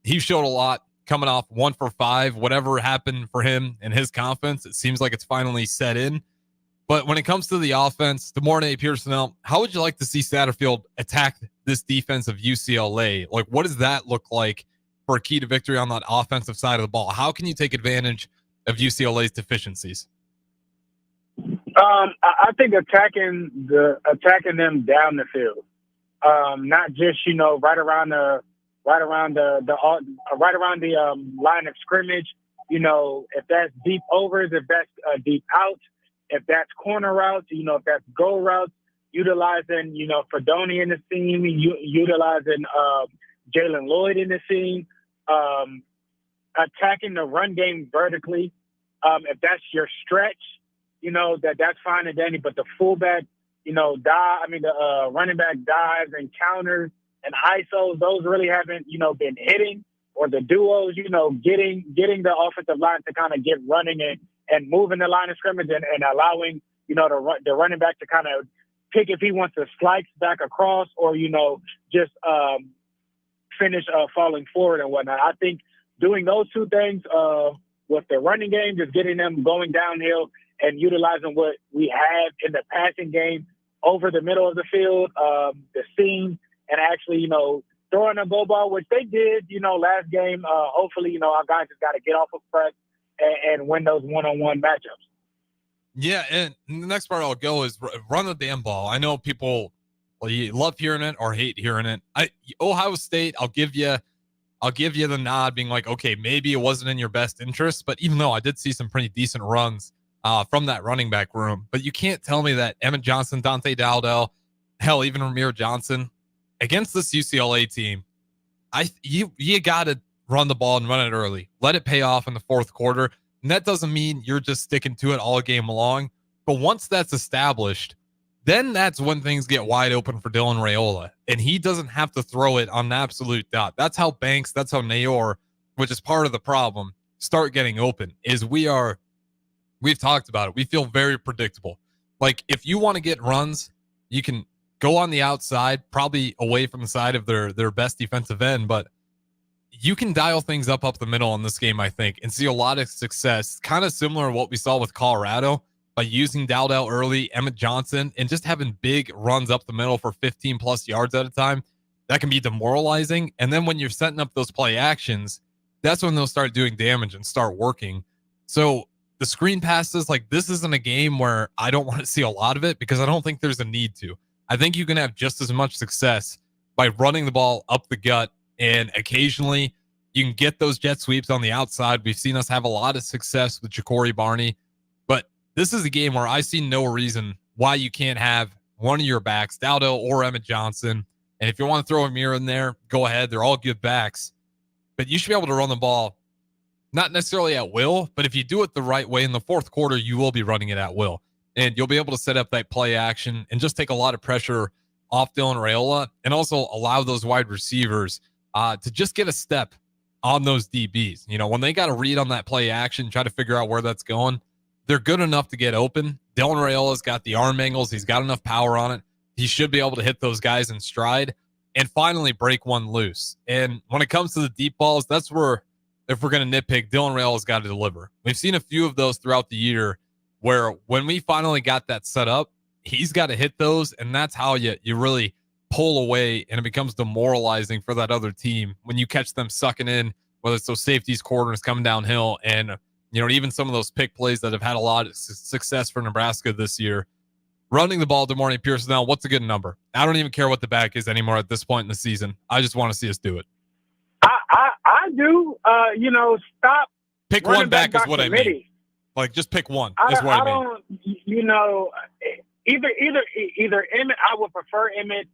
he showed a lot coming off 1 for 5. Whatever happened for him and his confidence, it seems like it's finally set in. But when it comes to the offense, Demorne Pierson-El, how would you like to see Satterfield attack this defense of UCLA? What does that look like for a key to victory on that offensive side of the ball? How can you take advantage of UCLA's deficiencies? I think attacking them down the field, not just right around the line of scrimmage. If that's deep overs, if that's deep outs, if that's corner routes, if that's goal routes, utilizing Fedoni in the seam, utilizing Jalen Lloyd in the seam, attacking the run game vertically. If that's your stretch, that's fine and dandy. But the fullback, the running back dives and counters and ISOs, those really haven't, been hitting. Or the duos, getting the offensive line to kind of get running and moving the line of scrimmage and allowing, the running back to kind of pick if he wants to slice back across or, just finish falling forward and whatnot. I think doing those two things with the running game, just getting them going downhill and utilizing what we have in the passing game over the middle of the field, the seam, and actually, throwing a go ball, which they did, last game. Hopefully, our guys just got to get off of press and win those one-on-one matchups. Yeah, and the next part I'll go is run the damn ball. I know people you love hearing it or hate hearing it. Ohio State, I'll give you the nod, being like, okay, maybe it wasn't in your best interest, but even though I did see some pretty decent runs from that running back room, but you can't tell me that Emmett Johnson, Dante Dowdell, hell, even Ramir Johnson against this UCLA team, you got to run the ball and run it early. Let it pay off in the fourth quarter. And that doesn't mean you're just sticking to it all game long. But once that's established, then that's when things get wide open for Dylan Raiola. And he doesn't have to throw it on an absolute dot. That's how Banks, that's how Nayor, which is part of the problem, start getting open, is we've talked about it. We feel very predictable. Like, if you want to get runs, you can go on the outside, probably away from the side of their best defensive end, but you can dial things up the middle in this game, I think, and see a lot of success, kind of similar to what we saw with Colorado, by using Dowdell early, Emmett Johnson, and just having big runs up the middle for 15-plus yards at a time. That can be demoralizing. And then when you're setting up those play actions, that's when they'll start doing damage and start working. So the screen passes, like, this isn't a game where I don't want to see a lot of it because I don't think there's a need to. I think you can have just as much success by running the ball up the gut, and occasionally you can get those jet sweeps on the outside. We've seen us have a lot of success with Ja'Cory Barney, but this is a game where I see no reason why you can't have one of your backs, Dowdell or Emmett Johnson. And if you want to throw Amir in there, go ahead. They're all good backs, but you should be able to run the ball, not necessarily at will, but if you do it the right way in the fourth quarter, you will be running it at will. And you'll be able to set up that play action and just take a lot of pressure off Dylan Raiola, and also allow those wide receivers to just get a step on those DBs. When they got a read on that play action, try to figure out where that's going, they're good enough to get open. Dylan Raiola's got the arm angles. He's got enough power on it. He should be able to hit those guys in stride and finally break one loose. And when it comes to the deep balls, that's where, if we're going to nitpick, Dylan Raiola's got to deliver. We've seen a few of those throughout the year, where when we finally got that set up, he's got to hit those, and that's how you really pull away, and it becomes demoralizing for that other team when you catch them sucking in, whether it's those safeties, corners coming downhill, and even some of those pick plays that have had a lot of success for Nebraska this year. Running the ball, Demorne Pierson-El, what's a good number? I don't even care what the back is anymore at this point in the season. I just want to see us do it. I do. Stop. Pick one back is what I mean. Like, just pick one is what I mean. Either Emmett, I would prefer Emmett.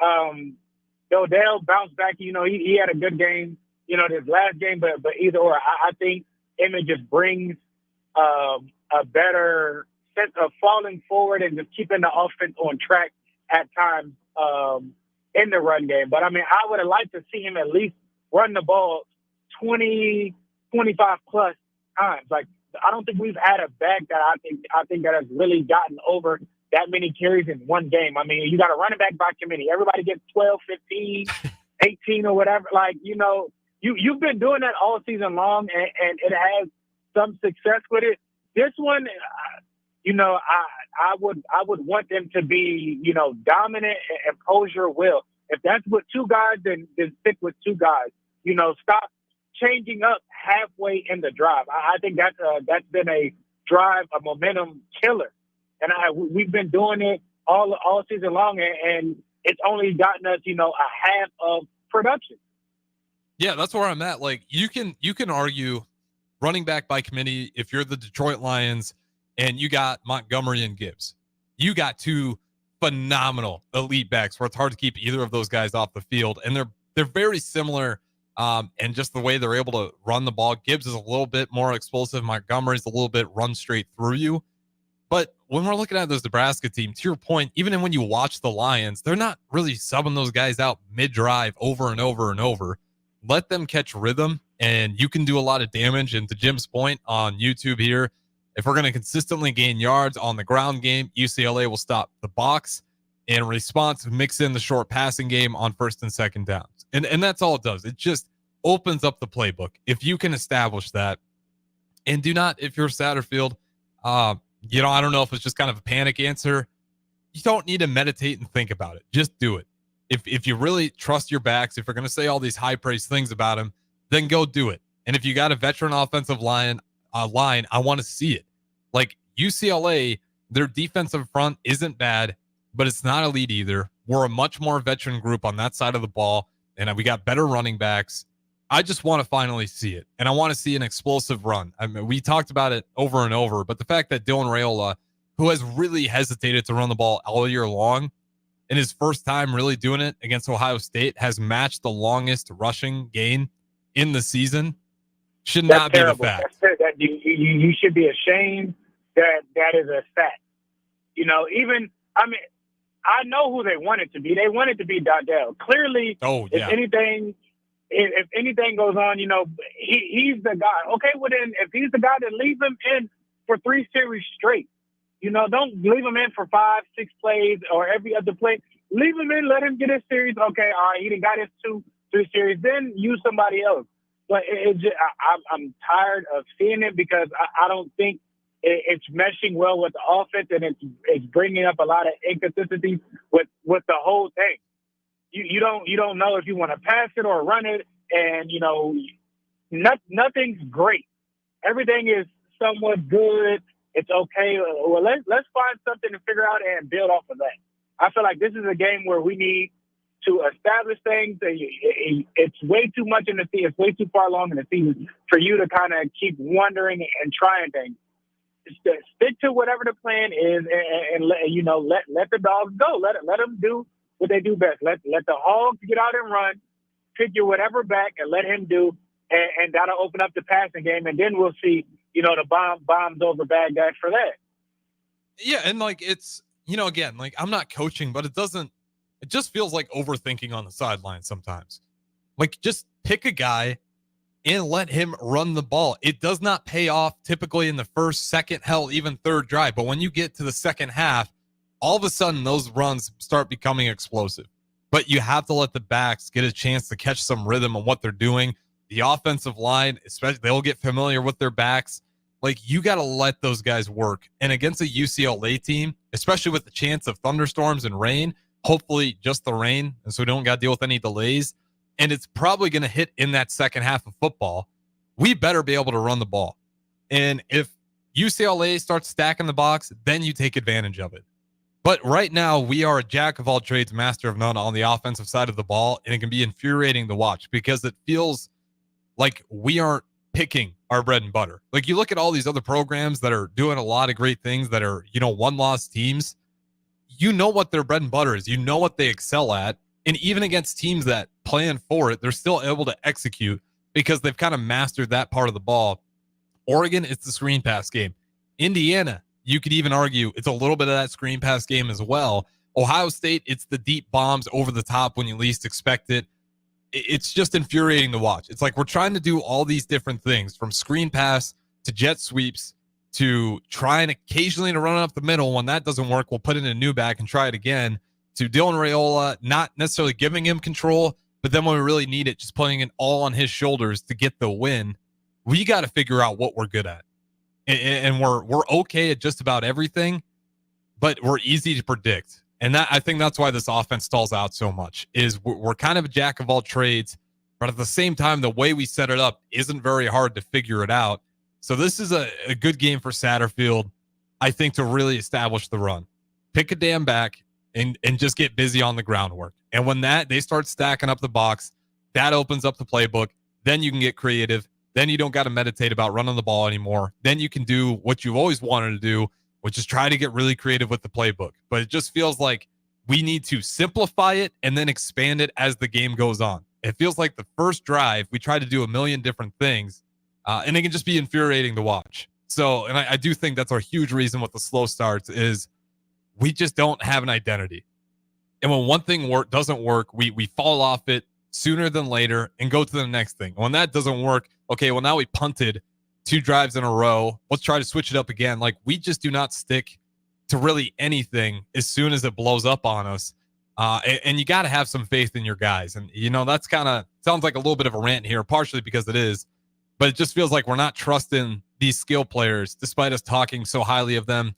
Dowdell bounced back. He had a good game, this last game, but either or. I think Emmett just brings a better sense of falling forward and just keeping the offense on track at times in the run game. But, I would have liked to see him at least run the ball 20, 25-plus times. Like, I don't think we've had a back that I think that has really gotten over that many carries in one game. You got a running back by committee. Everybody gets 12, 15, 18 or whatever. Like, you've been doing that all season long, and it has some success with it. This one, I would want them to be, dominant and impose your will. If that's with two guys, then stick with two guys. Stop changing up halfway in the drive. I think that's been a drive, a momentum killer And we've been doing it all season long, and it's only gotten us, a half of production. Yeah, that's where I'm at. Like you can argue running back by committee if you're the Detroit Lions and you got Montgomery and Gibbs. You got two phenomenal elite backs where it's hard to keep either of those guys off the field, and they're very similar. And just the way they're able to run the ball. Gibbs is a little bit more explosive. Montgomery's a little bit run straight through you. But when we're looking at this Nebraska team, to your point, even when you watch the Lions, they're not really subbing those guys out mid-drive over and over and over. Let them catch rhythm, and you can do a lot of damage. And to Jim's point on YouTube here, if we're going to consistently gain yards on the ground game, UCLA will stop the box and in response, mix in the short passing game on first and second downs. And that's all it does. It just opens up the playbook. If you can establish that, and do not, if you're Satterfield, I don't know if it's just kind of a panic answer. You don't need to meditate and think about it. Just do it. If you really trust your backs, if you're going to say all these high praise things about them, then go do it. And if you got a veteran offensive line, I want to see it. Like UCLA, their defensive front isn't bad, but it's not elite either. We're a much more veteran group on that side of the ball, and we got better running backs. I just want to finally see it, and I want to see an explosive run. I mean, we talked about it over and over, but the fact that Dylan Raiola, who has really hesitated to run the ball all year long, in his first time really doing it against Ohio State, has matched the longest rushing gain in the season, should not be the fact. You should be ashamed that is a fact. I know who they want it to be. They want it to be Dardell. Clearly, if anything goes on, he's the guy. Okay, well then, if he's the guy, then leave him in for 3 series straight. Don't leave him in for 5, 6 plays or every other play. Leave him in, let him get his series. Okay, all right, he done got his 2, 3 series. Then use somebody else. But I'm tired of seeing it because I don't think it's meshing well with the offense, and it's bringing up a lot of inconsistencies with the whole thing. You don't know if you want to pass it or run it, and nothing's great. Everything is somewhat good. It's okay. Well, let's find something to figure out and build off of that. I feel like this is a game where we need to establish things. It's way too much in the season. It's way too far along in the season for you to kind of keep wondering and trying things. Stick to whatever the plan is, and let the dogs go. Let them do what they do best. Let the Hogs get out and run. Pick your whatever back and let him do, and that'll open up the passing game, and then we'll see the bombs over bad guys for that. Yeah, and it's again, I'm not coaching, but it just feels like overthinking on the sideline sometimes. Just pick a guy and let him run the ball. It does not pay off typically in the first, second, hell, even third drive. But when you get to the second half, all of a sudden those runs start becoming explosive. But you have to let the backs get a chance to catch some rhythm on what they're doing. The offensive line, especially, they'll get familiar with their backs. You got to let those guys work. And against a UCLA team, especially with the chance of thunderstorms and rain, hopefully just the rain, and so we don't got to deal with any delays, and it's probably going to hit in that second half of football, we better be able to run the ball. And if UCLA starts stacking the box, then you take advantage of it. But right now, we are a jack of all trades, master of none on the offensive side of the ball, and it can be infuriating to watch because it feels like we aren't picking our bread and butter. You look at all these other programs that are doing a lot of great things that are, one-loss teams. What their bread and butter is. What they excel at. And even against teams that plan for it, they're still able to execute because they've kind of mastered that part of the ball. Oregon, it's the screen pass game. Indiana, you could even argue it's a little bit of that screen pass game as well. Ohio State, it's the deep bombs over the top when you least expect it. It's just infuriating to watch. It's like we're trying to do all these different things, from screen pass to jet sweeps to trying occasionally to run up the middle. When that doesn't work, we'll put in a new back and try it again. To Dylan Raiola, not necessarily giving him control, but then when we really need it, just putting it all on his shoulders to get the win. We got to figure out what we're good at. And we're okay at just about everything, but we're easy to predict. And I think that's why this offense stalls out so much, is we're kind of a jack of all trades, but at the same time, the way we set it up isn't very hard to figure it out. So this is a good game for Satterfield. I think, to really establish the run. Pick a damn back and just get busy on the groundwork. And when they start stacking up the box, that opens up the playbook. Then you can get creative. Then you don't got to meditate about running the ball anymore. Then you can do what you've always wanted to do, which is try to get really creative with the playbook. But it just feels like we need to simplify it and then expand it as the game goes on. It feels like the first drive, we try to do a million different things, and it can just be infuriating to watch. So, and I do think that's a huge reason with the slow starts is we just don't have an identity. And when one thing doesn't work, we fall off it sooner than later and go to the next thing. When that doesn't work, okay, well, now we punted 2 drives in a row. Let's try to switch it up again. Like, we just do not stick to really anything as soon as it blows up on us. And you got to have some faith in your guys. And, that's kind of sounds like a little bit of a rant here, partially because it is, but it just feels like we're not trusting these skill players, despite us talking so highly of them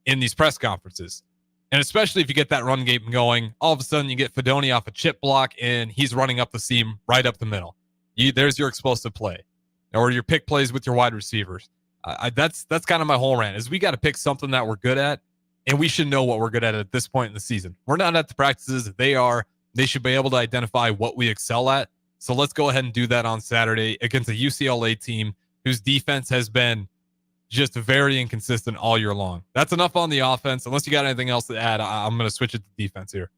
in these press conferences. And especially if you get that run game going, all of a sudden you get Fedoni off a chip block and he's running up the seam right up the middle. There's your explosive play, or your pick plays with your wide receivers. That's kind of my whole rant is we got to pick something that we're good at, and we should know what we're good at this point in the season. We're not at the practices. They are. They should be able to identify what we excel at. So let's go ahead and do that on Saturday against a UCLA team whose defense has been just very inconsistent all year long. That's enough on the offense. Unless you got anything else to add, I'm going to switch it to defense here.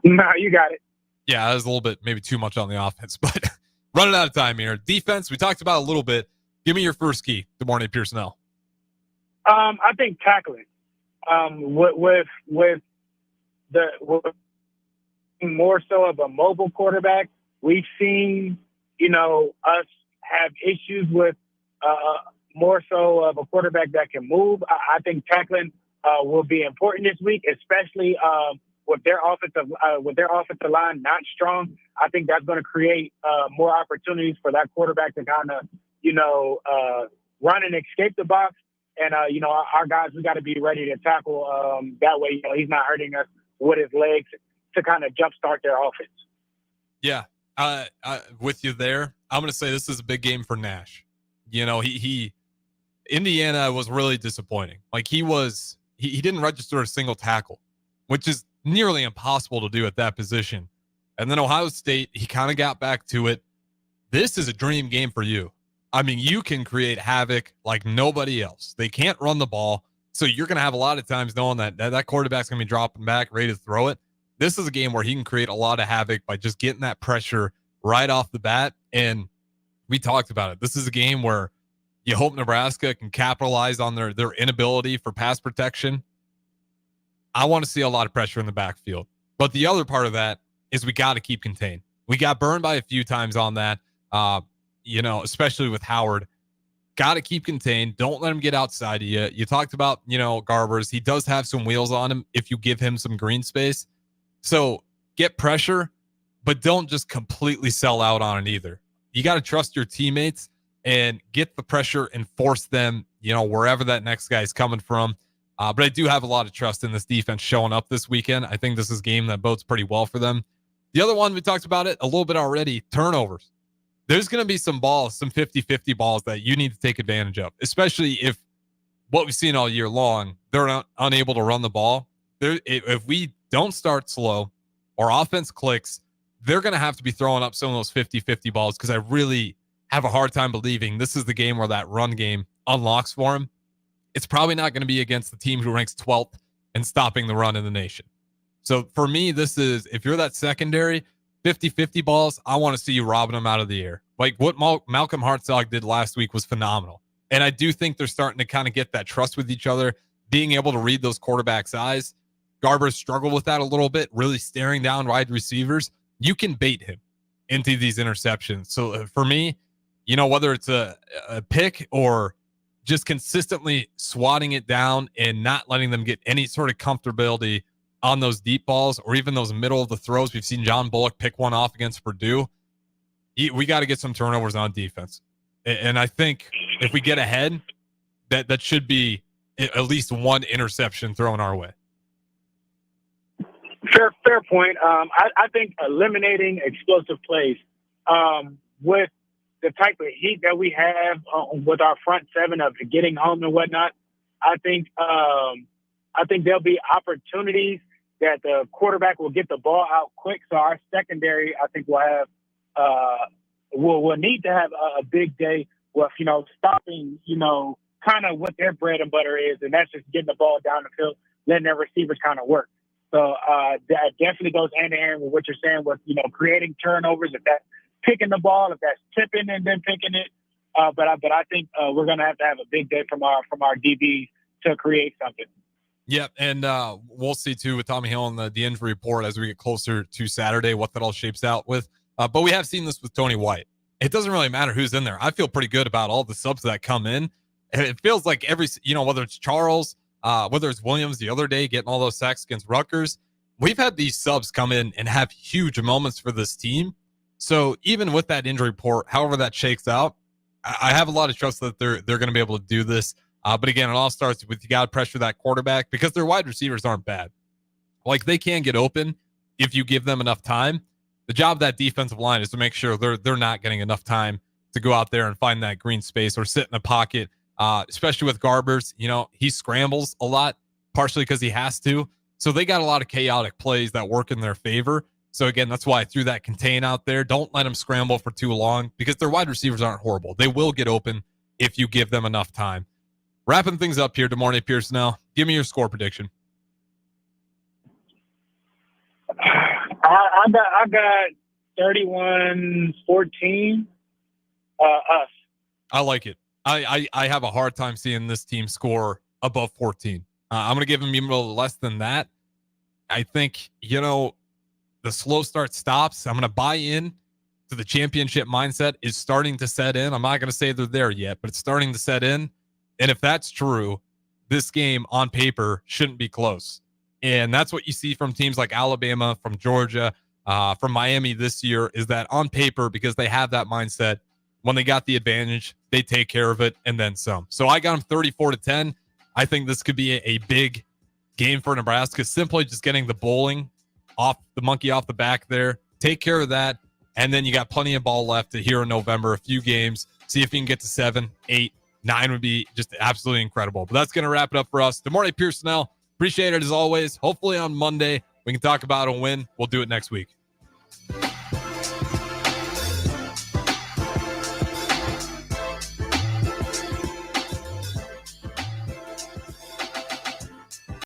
No, you got it. Yeah, that was a little bit, maybe too much on the offense, but running out of time here. Defense, we talked about a little bit. Give me your first key. Good morning, Pierson-El. I think tackling. With more so of a mobile quarterback, we've seen, us have issues with more so of a quarterback that can move. I think tackling will be important this week, especially with their offensive line not strong. I think that's going to create more opportunities for that quarterback to kind of, run and escape the box. And, our guys, we got to be ready to tackle. That way, he's not hurting us with his legs to kind of jumpstart their offense. Yeah, with you there. I'm going to say this is a big game for Nash. Indiana was really disappointing. Like, he didn't register a single tackle, which is nearly impossible to do at that position. And then Ohio State, he kind of got back to it. This is a dream game for you. I mean, you can create havoc like nobody else. They can't run the ball, so you're going to have a lot of times knowing that quarterback's going to be dropping back, ready to throw it. This is a game where he can create a lot of havoc by just getting that pressure right off the bat. And we talked about it. This is a game where you hope Nebraska can capitalize on their inability for pass protection. I want to see a lot of pressure in the backfield. But the other part of that is we got to keep contained. We got burned by a few times on that, especially with Howard. Got to keep contained. Don't let him get outside of you. You talked about, Garbers. He does have some wheels on him if you give him some green space. So get pressure, but don't just completely sell out on it either. You got to trust your teammates and get the pressure and force them, wherever that next guy is coming from. But I do have a lot of trust in this defense showing up this weekend. I think this is a game that bodes pretty well for them. The other one, we talked about it a little bit already, turnovers. There's going to be some balls, some 50-50 balls that you need to take advantage of, especially if what we've seen all year long, they're not unable to run the ball. If we don't start slow or offense clicks, they're going to have to be throwing up some of those 50-50 balls because I really have a hard time believing this is the game where that run game unlocks for him. It's probably not going to be against the team who ranks 12th and stopping the run in the nation. So for me, this is, if you're that secondary, 50-50 balls, I want to see you robbing them out of the air. Like what Malcolm Hartzog did last week was phenomenal. And I do think they're starting to kind of get that trust with each other, being able to read those quarterbacks' eyes. Garber's struggled with that a little bit, really staring down wide receivers. You can bait him into these interceptions. So for me, whether it's a pick or just consistently swatting it down and not letting them get any sort of comfortability on those deep balls or even those middle of the throws. We've seen John Bullock pick one off against Purdue. We got to get some turnovers on defense. And I think if we get ahead, that should be at least one interception thrown our way. Fair point. I think eliminating explosive plays with the type of heat that we have with our front seven of getting home and whatnot, I think there'll be opportunities that the quarterback will get the ball out quick. So our secondary, I think, will have will need to have a big day with, stopping, kind of what their bread and butter is, and that's just getting the ball down the field, letting their receivers kind of work. So that definitely goes hand in hand with what you're saying with, creating turnovers, if that's picking the ball, if that's tipping and then picking it. But I think we're going to have a big day from our DBs to create something. Yep, and we'll see too with Tommy Hill and the injury report as we get closer to Saturday what that all shapes out with. But we have seen this with Tony White. It doesn't really matter who's in there. I feel pretty good about all the subs that come in. It feels like whether it's Charles, whether it's Williams the other day getting all those sacks against Rutgers, we've had these subs come in and have huge moments for this team. So even with that injury report, however that shakes out, I have a lot of trust that they're going to be able to do this. But again, it all starts with you got to pressure that quarterback because their wide receivers aren't bad. Like they can get open if you give them enough time. The job of that defensive line is to make sure they're not getting enough time to go out there and find that green space or sit in a pocket. Especially with Garbers, he scrambles a lot, partially because he has to. So they got a lot of chaotic plays that work in their favor. So again, that's why I threw that contain out there. Don't let them scramble for too long because their wide receivers aren't horrible. They will get open if you give them enough time. Wrapping things up here, DeMornay Pierson-El. Give me your score prediction. I got 31-14. Us. I like it. I have a hard time seeing this team score above 14. I'm going to give them even a little less than that. I think, the slow start stops. I'm going to buy in to the championship mindset is starting to set in. I'm not going to say they're there yet, but it's starting to set in. And if that's true, this game on paper shouldn't be close. And that's what you see from teams like Alabama, from Georgia, from Miami this year, is that on paper, because they have that mindset, when they got the advantage, they take care of it and then some. So I got them 34-10. I think this could be a big game for Nebraska, simply just getting the monkey off the back there. Take care of that. And then you got plenty of ball left here in November, a few games. See if you can get to 7, 8, 9 would be just absolutely incredible. But that's going to wrap it up for us. DeMornay Pierson-El, appreciate it as always. Hopefully on Monday we can talk about a win. We'll do it next week.